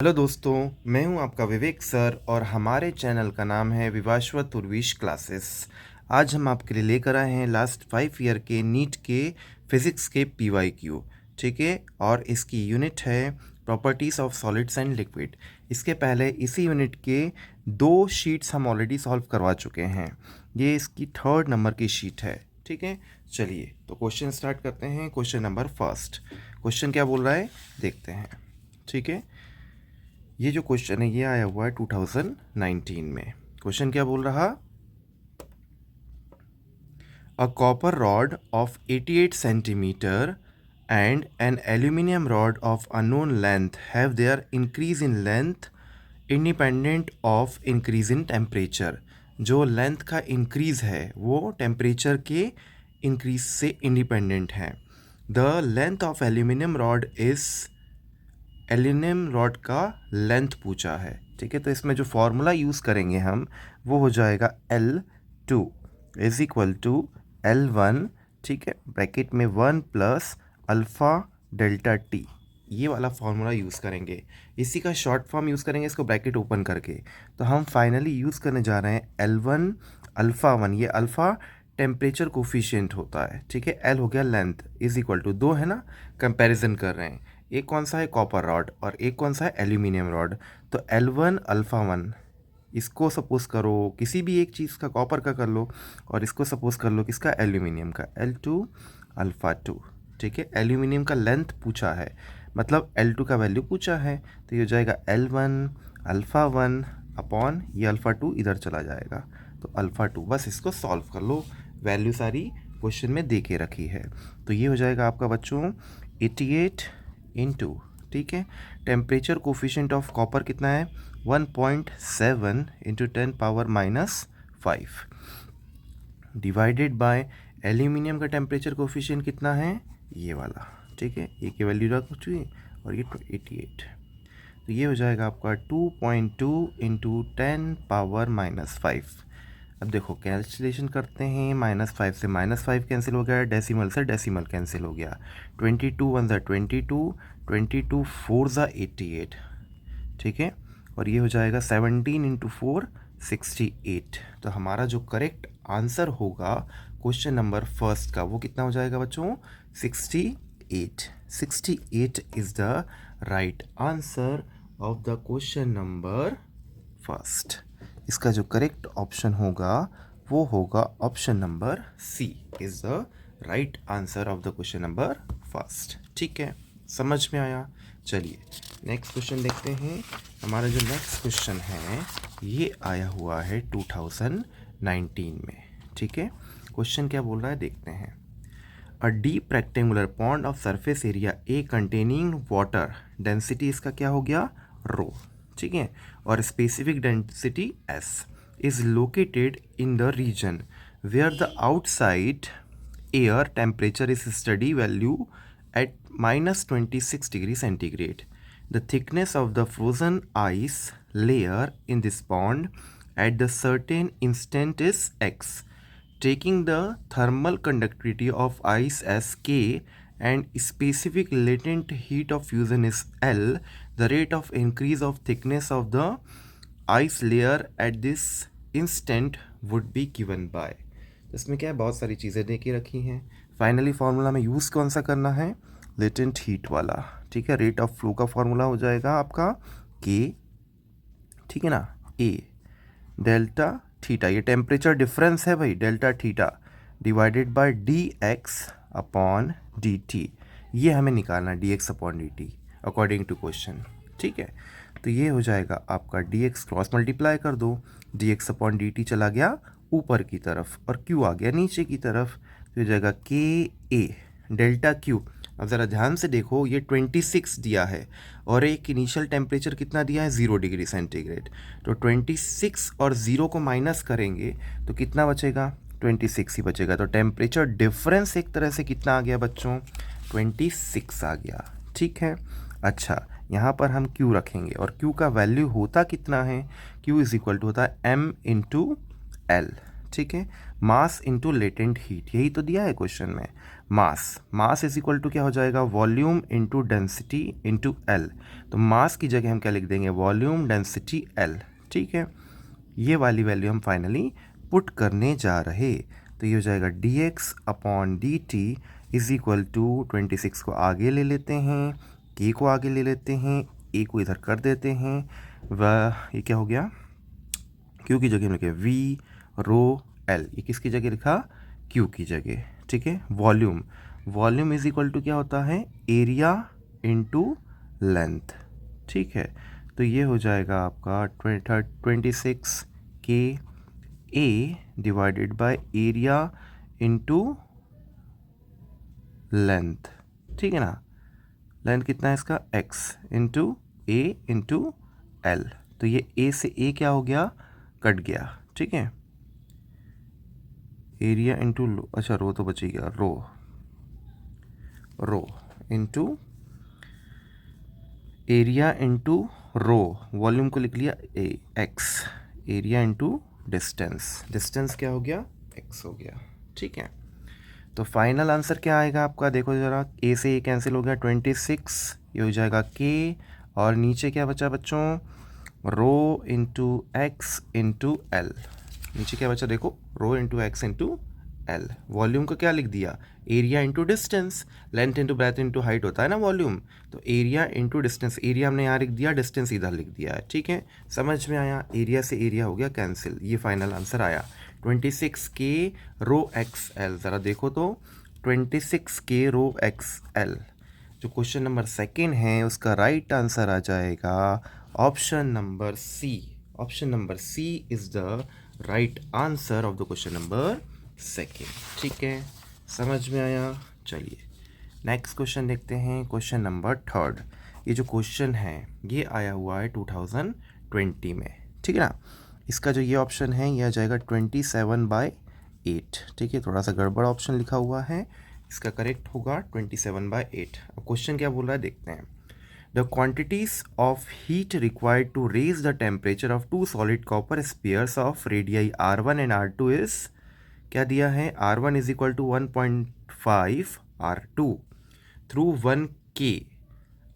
Hello दोस्तों, मैं हूं आपका विवेक सर और हमारे चैनल का नाम है विवाश्वत उर्विश क्लासेस। आज हम आपके लिए लेकर आए हैं लास्ट 5 ईयर के नीट के फिज़िक्स के PYQ। ठीक है, और इसकी यूनिट है properties of solids and liquid. इसके पहले इसी यूनिट के 2 शीट्स हम ऑलरेडी सॉल्व करवा चुके हैं। ये इसकी 3rd नंबर की शीट है। ठीक है, चलिए तो क्वेश्चन स्टार्ट करते हैं। क्वेश्चन नंबर फर्स्ट, क्वेश्चन क्या बोल रहा है देखते हैं। ठीक है, ये जो क्वेश्चन है ये आया हुआ है 2019 में। क्वेश्चन क्या बोल रहा, a copper rod of 88 centimetre and an aluminium rod of unknown length have their increase in length independent of increase in temperature. जो लेंथ का इंक्रीज है वो टेम्परेचर के इंक्रीज से इंडिपेंडेंट है। The length of aluminium rod is, aluminium rod का length पूछा है। ठीक है, तो इसमें जो फॉर्मूला यूज़ करेंगे हम वो हो जाएगा L2 is equal to L1। ठीक है, ब्रैकेट में 1 प्लस अल्फ़ा डेल्टा टी, ये वाला फॉर्मूला यूज़ करेंगे। इसी का शॉर्ट फॉर्म यूज़ करेंगे इसको ब्रैकेट ओपन करके। तो हम फाइनली यूज़ करने जा रहे हैं L1 अल्फ़ा 1। ये अल्फ़ा टेम्परेचर कोफिशिएंट होता है। ठीक है, L हो गया लेंथ इज इक्वल टू 2 है ना, कंपैरिजन कर रहे हैं। एक कौन सा है कॉपर रॉड और एक कौन सा है एल्यूमिनियम रॉड। तो L1 अल्फ़ा 1, इसको सपोज करो किसी भी एक चीज़ का, कॉपर का कर लो, और इसको सपोज कर लो किसका, एल्यूमिनियम का, L2 अल्फ़ा 2। ठीक है, एल्यूमिनियम का लेंथ पूछा है, मतलब L2 का वैल्यू पूछा है, तो ये हो जाएगा L1 अल्फ़ा 1 अपॉन ये अल्फ़ा 2 इधर चला जाएगा, तो अल्फ़ा 2। बस इसको सॉल्व कर लो, वैल्यू सारी क्वेश्चन में दे के रखी है। तो ये हो जाएगा आपका बच्चों 88 इंटू, ठीक है, टेम्परेचर कोफिशिएंट ऑफ कॉपर कितना है 1.7 into 10 power -5 divided by aluminium का टेम्परेचर कोफिशिएंट कितना है ये वाला। ठीक है, ये की वैल्यू रख चुकी और ये 88, तो ये हो जाएगा आपका 2.2 इंटू 10 पावर -5। अब देखो कैलकुलेशन करते हैं, -5 से -5 कैंसिल हो गया, डेसिमल से डेसिमल कैंसिल हो गया, 22 1 ज़ा 22, 22 4 ज़ा 88। ठीक है, और ये हो जाएगा 17 इंटू 4 68। तो हमारा जो करेक्ट आंसर होगा क्वेश्चन नंबर फर्स्ट का वो कितना हो जाएगा बच्चों, 68। 68 is the right answer of the question number first. इसका जो करेक्ट ऑप्शन होगा वो होगा option number C is the right answer of the question number first. ठीक है, समझ में आया। चलिए नेक्स्ट क्वेश्चन देखते हैं। हमारा जो नेक्स्ट क्वेश्चन है ये आया हुआ है 2019 में। ठीक है, क्वेश्चन क्या बोल रहा है देखते हैं। A deep rectangular pond of surface area A containing water, density इसका क्या हो गया रो, ठीक है, और specific density S, is located in the region where the outside air temperature is steady value at -26 degree centigrade. The thickness of the frozen ice layer in this pond at the certain instant is x, taking the thermal conductivity of ice as K and specific latent heat of fusion is L, the rate of increase of thickness of the ice layer at this instant would be given by। इसमें क्या है, बहुत सारी चीज़ें दे के रखी हैं। Finally formula में यूज़ कौन सा करना है, लेटेंट हीट वाला। ठीक है, रेट ऑफ फ्लो का फार्मूला हो जाएगा आपका K, ठीक है ना, A डेल्टा थीटा, ये टेम्परेचर डिफरेंस है भाई, delta theta divided by dx upon dt। ये हमें निकालना है dx upon dt according to question. ठीक है, तो ये हो जाएगा आपका dx क्रॉस मल्टीप्लाई कर दो, dx अपॉन dt चला गया ऊपर की तरफ और q आ गया नीचे की तरफ, तो हो जाएगा k a डेल्टा q। अब ज़रा ध्यान से देखो, ये 26 दिया है और एक इनिशियल टेम्परेचर कितना दिया है 0 डिग्री सेंटीग्रेड। तो 26 और 0 को माइनस करेंगे तो कितना बचेगा, 26 ही बचेगा। तो टेम्परेचर डिफरेंस एक तरह से कितना आ गया बच्चों, 26 आ गया। ठीक है, अच्छा यहाँ पर हम Q रखेंगे और Q का वैल्यू होता कितना है, Q इज़ इक्वल टू होता है M इंटू L। ठीक है, मास इंटू लेटेंट हीट, यही तो दिया है क्वेश्चन में। मास इज इक्वल टू क्या हो जाएगा, volume into density into L. तो मास की जगह हम क्या लिख देंगे, वॉल्यूम डेंसिटी एल। ठीक है, ये वाली वैल्यू हम फाइनली पुट करने जा रहे। तो ये हो जाएगा dx upon dt is equal to 26 को आगे ले लेते हैं, k को आगे ले लेते हैं, a को इधर कर देते हैं, वह ये क्या हो गया, q की जगह लिखे v रो l, ये किसकी जगह लिखा, q की जगह। ठीक है, वॉल्यूम इज इक्वल टू क्या होता है, एरिया इंटू लेंथ। ठीक है, तो ये हो जाएगा आपका 26 के A divided by area into length. ठीक है ना, लेंथ कितना है इसका, x into A into L. तो ये a से a क्या हो गया, कट गया। ठीक है, एरिया इंटू अच्छा रो तो बच ही गया, rho into area into rho, volume को लिख लिया x, एरिया इंटू डिस्टेंस क्या हो गया, x हो गया। ठीक है, तो फाइनल आंसर क्या आएगा आपका, देखो ज़रा, a से a कैंसिल हो गया, 26, ये हो जाएगा k, और नीचे क्या बचा बच्चों, rho into x into L. नीचे क्या बचा देखो, rho into x into L. Volume को क्या लिख दिया, area into distance, length into breadth into height होता है ना वॉल्यूम, तो एरिया इंटू डिस्टेंस, एरिया हमने यहाँ लिख दिया, डिस्टेंस इधर लिख दिया है। ठीक है, समझ में आया, एरिया से एरिया हो गया कैंसिल, ये फाइनल आंसर आया 26 के रो एक्स एल। ज़रा देखो तो 26 के रो एक्स एल, जो क्वेश्चन नंबर सेकेंड है उसका राइट आंसर आ जाएगा option number C. Option number C is the right answer of the question number second. ठीक है, समझ में आया। चलिए नेक्स्ट क्वेश्चन देखते हैं, क्वेश्चन नंबर थर्ड। ये जो क्वेश्चन है ये आया हुआ है 2020 में। ठीक है ना, इसका जो ये ऑप्शन है ये आ जाएगा 27/8। ठीक है, थोड़ा सा गड़बड़ ऑप्शन लिखा हुआ है, इसका करेक्ट होगा 27/8। अब क्वेश्चन क्या बोल रहा है देखते हैं। The quantities of heat required to raise the temperature of two solid copper spheres of radii R1 and R2 is, क्या दिया है, R1 is equal to 1.5 R2 through 1K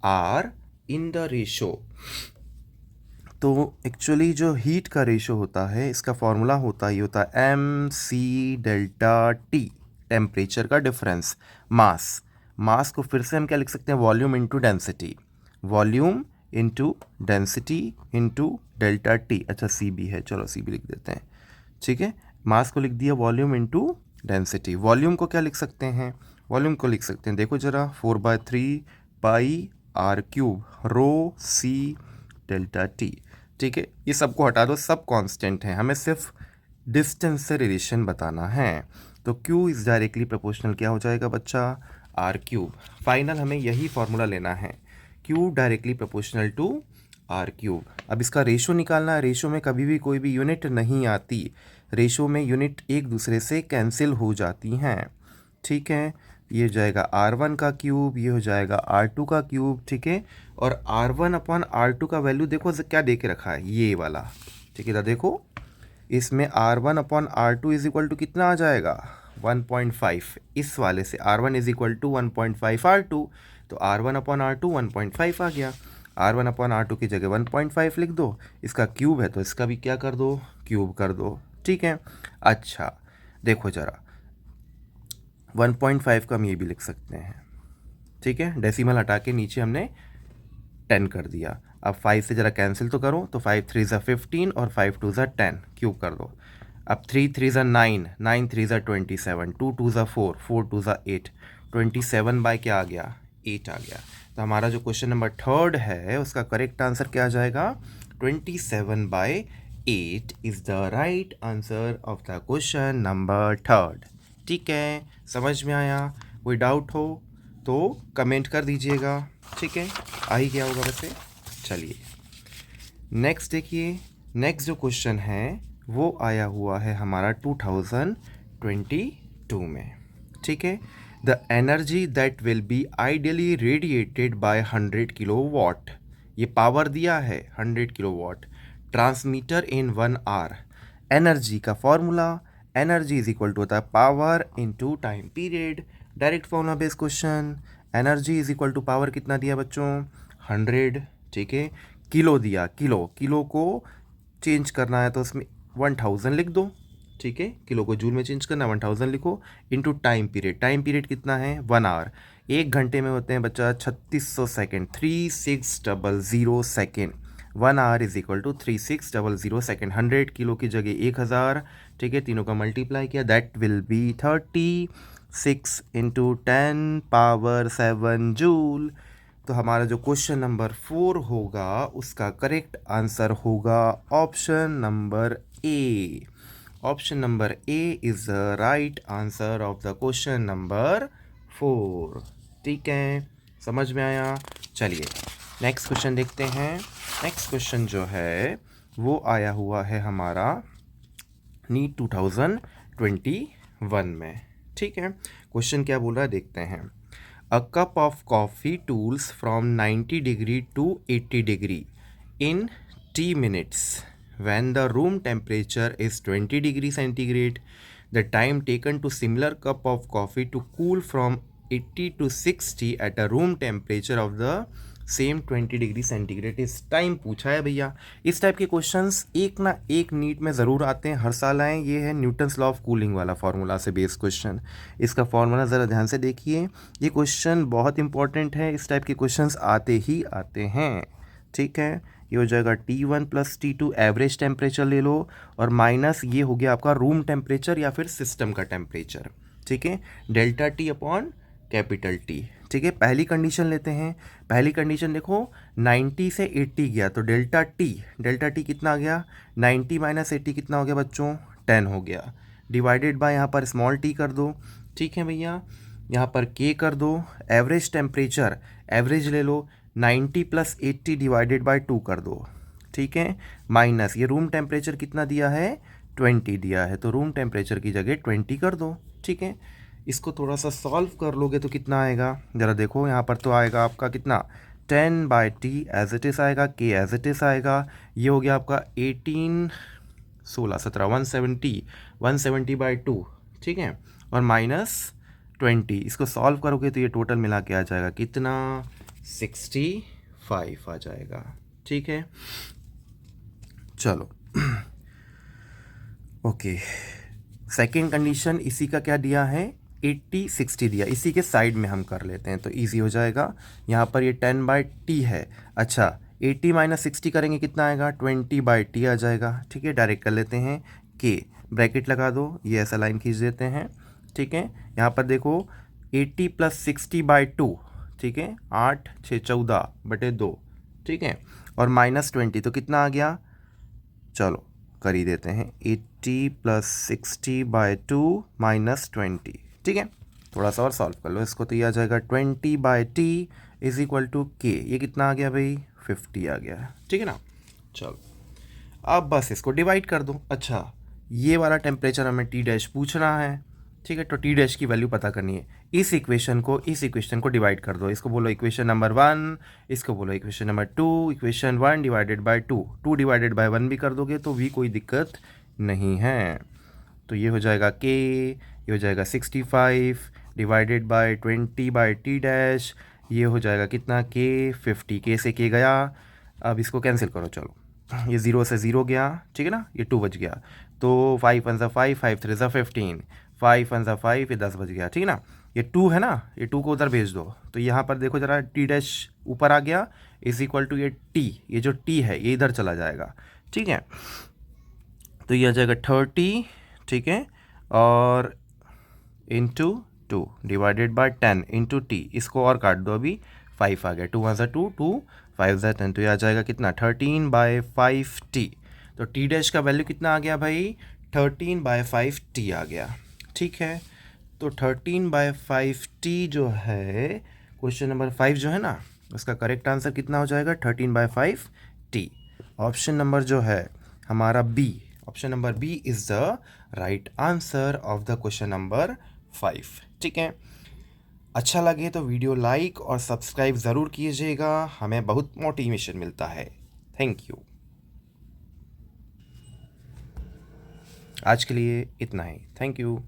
R in the ratio। तो actually जो heat का ratio होता है इसका formula होता है, ये होता है MC डेल्टा T, टेम्परेचर का डिफरेंस, मास को फिर से हम क्या लिख सकते हैं, volume into density, volume into density into delta T. अच्छा सी बी है, चलो सी बी लिख देते हैं। ठीक है, मास को लिख दिया वॉल्यूम इंटू डेंसिटी। वॉल्यूम को क्या लिख सकते हैं, वॉल्यूम को लिख सकते हैं, देखो जरा, 4/3 pi r cube rho c delta t. ठीक है, ये सबको हटा दो, सब कांस्टेंट हैं, हमें सिर्फ डिस्टेंस से रिलेशन बताना है। तो Q इज़ डायरेक्टली प्रोपोर्शनल क्या हो जाएगा बच्चा, आर क्यूब। फाइनल हमें यही फॉर्मूला लेना है, Q directly proportional to R cube. अब इसका रेशो निकालना है, रेशो में कभी भी कोई भी यूनिट नहीं आती, रेशो में यूनिट एक दूसरे से कैंसिल हो जाती हैं। ठीक है, ये हो जाएगा R1 का क्यूब, ये हो जाएगा R2 का क्यूब। ठीक है, और R1 अपॉन R2 का वैल्यू देखो क्या दे के रखा है, ये वाला। ठीक है, देखो इसमें R1 upon R2 is equal to कितना आ जाएगा, 1.5। इस वाले से R1 is equal to 1.5 R2, तो R1 अपॉन R2 1.5 आ गया। R1 अपॉन R2 की जगह 1.5 लिख दो, इसका क्यूब है तो इसका भी क्या कर दो, क्यूब कर दो। ठीक है, अच्छा देखो ज़रा, 1.5 का हम ये भी लिख सकते हैं। ठीक है, डेसिमल हटा के नीचे हमने 10 कर दिया। अब 5 से ज़रा कैंसिल तो करो, तो 5 3 ज़ा 15 और 5 2 ज़ा 10, क्यूब कर दो। अब 3 3 ज़ा 9, 9 3 ज़ा 27, 2 2 ज़ा 4, 4 2 ज़ा 8, 27 बाय क्या आ गया, 8 आ गया। तो हमारा जो क्वेश्चन नंबर थर्ड है उसका करेक्ट आंसर क्या आ जाएगा, 27/8 is the right answer of the question number third. ठीक है, समझ में आया, कोई डाउट हो तो कमेंट कर दीजिएगा। ठीक है, आ ही गया होगा वैसे। चलिए नेक्स्ट देखिए, नेक्स्ट जो क्वेश्चन है वो आया हुआ है हमारा 2022 में। ठीक है, the energy that will be ideally radiated by 100 kilowatt, ये पावर दिया है 100 kilowatt, transmitter in 1 hour. Energy का formula energy is equal to होता है power into time period. Direct formula based question. Energy is equal to power कितना दिया बच्चों 100, ठीक है। किलो दिया, किलो को चेंज करना है तो उसमें 1000 लिख दो, ठीक है। किलो को जूल में चेंज करना 1000 लिखो इनटू टाइम पीरियड कितना है 1 आवर। 1 घंटे में होते हैं बच्चा 3600 second, 3600 second. 1 hour is equal to 3600 second. 100 kilo की जगह 1000, ठीक है। तीनों का मल्टीप्लाई किया, that will be 36 into 10⁻7 joule. तो हमारा जो क्वेश्चन नंबर 4 होगा उसका करेक्ट आंसर होगा option number A. Option number A is the right answer of the question number 4। ठीक है, समझ में आया। चलिए नेक्स्ट क्वेश्चन देखते हैं। नेक्स्ट क्वेश्चन जो है वो आया हुआ है हमारा नीट 2021 में, ठीक है। क्वेश्चन क्या बोल रहा है देखते हैं। A cup of coffee cools from 90 degree to 80 degree in T minutes. When the room temperature is 20 degree centigrade, the time taken to similar cup of coffee to cool from 80 to 60 at a room temperature of the same 20 degree centigrade इस time पूछा है भैया। इस type के questions एक ना एक NEET में ज़रूर आते हैं, हर साल आए। ये है न्यूटन्स लॉ ऑफ कूलिंग वाला फार्मूला से बेस्ड क्वेश्चन। इसका फार्मूला ज़रा ध्यान से देखिए, ये क्वेश्चन बहुत इंपॉर्टेंट है। इस टाइप के क्वेश्चंस आते ही आते हैं, ठीक है। ये हो जाएगा T1 plus T2 average temperature ले लो, और माइनस ये हो गया आपका रूम टेम्परेचर या फिर सिस्टम का टेम्परेचर, ठीक है। Delta T upon capital T, ठीक है। पहली कंडीशन लेते हैं। पहली कंडीशन देखो 90 से 80 गया तो डेल्टा टी कितना आ गया 90 माइनस 80 कितना हो गया बच्चों 10 हो गया। डिवाइडेड बाय यहाँ पर स्मॉल टी कर दो, ठीक है भैया। यहाँ पर के कर दो। एवरेज टेम्परेचर एवरेज ले लो 90 प्लस 80 डिवाइडेड बाय 2 कर दो, ठीक है। माइनस ये रूम टेम्परेचर कितना दिया है 20 दिया है, तो रूम टेम्परेचर की जगह 20 कर दो, ठीक है। इसको थोड़ा सा सॉल्व कर लोगे तो कितना आएगा ज़रा देखो। यहाँ पर तो आएगा आपका कितना 10/t एज इट इज़ आएगा, के एज इट इज़ आएगा। ये हो गया आपका 18 16 17 170/2, ठीक है। और माइनस 20, इसको सॉल्व करोगे तो ये टोटल मिला के आ जाएगा कितना 65 आ जाएगा, ठीक है। चलो ओके, सेकेंड कंडीशन इसी का क्या दिया है 80/60 दिया, इसी के साइड में हम कर लेते हैं तो इजी हो जाएगा। यहाँ पर ये 10/t है। अच्छा 80 माइनस 60 करेंगे कितना आएगा 20/t आ जाएगा, ठीक है। डायरेक्ट कर लेते हैं, के ब्रैकेट लगा दो, ये ऐसा लाइन खींच देते हैं, ठीक है। यहाँ पर देखो 80 प्लस 60/2, ठीक है। 8 6 14/2, ठीक है। और माइनस 20 तो कितना आ गया, चलो कर ही देते हैं 80 प्लस 60/2 माइनस 20, ठीक है। थोड़ा सा और सॉल्व कर लो इसको तो ये आ जाएगा 20/t इज इक्वल टू के। ये कितना आ गया भाई 50 आ गया, ठीक है ना। चलो अब बस इसको डिवाइड कर दो। अच्छा ये वाला टेम्परेचर हमें टी डैश पूछ रहा है, ठीक है। तो टी डैश की वैल्यू पता करनी है। इस इक्वेशन को डिवाइड कर दो। इसको बोलो इक्वेशन नंबर 1, इसको बोलो equation number 2। Equation 1 divided by 2, 2 divided by 1 भी कर दोगे तो भी कोई दिक्कत नहीं है। तो ये हो जाएगा के, ये हो जाएगा 65 डिवाइडेड बाय 20/t डैश, ये हो जाएगा कितना के 50, के से के गया। अब इसको कैंसिल करो, चलो ये 0 से 0 गया, ठीक है ना। ये 2 बच गया तो 5 1 5, 5 3 15, 5 1 5, ये 10 बच गया, ठीक है ना। ये 2 है ना, ये 2 को उधर भेज दो तो यहाँ पर देखो ज़रा टी डैश ऊपर आ गया इज इक्वल टू ये टी, ये जो टी है ये इधर चला जाएगा, ठीक है। तो ये आ जाएगा 30, ठीक है। और into 2 divided by 10 into T, इसको और काट दो, अभी 5 आ गया, 2 1 2 2 5 10, तो ये आ जाएगा कितना 13/5t। तो टी डैश का वैल्यू कितना आ गया भाई 13/5t आ गया, ठीक है। तो 13/5t जो है क्वेश्चन नंबर 5 जो है ना उसका करेक्ट आंसर कितना हो जाएगा 13/5t। ऑप्शन नंबर जो है हमारा B, option number B is the right answer of the question number 5, ठीक है। अच्छा लगे तो वीडियो लाइक और सब्सक्राइब ज़रूर कीजिएगा, हमें बहुत मोटिवेशन मिलता है। Thank you. आज के लिए इतना ही। Thank you.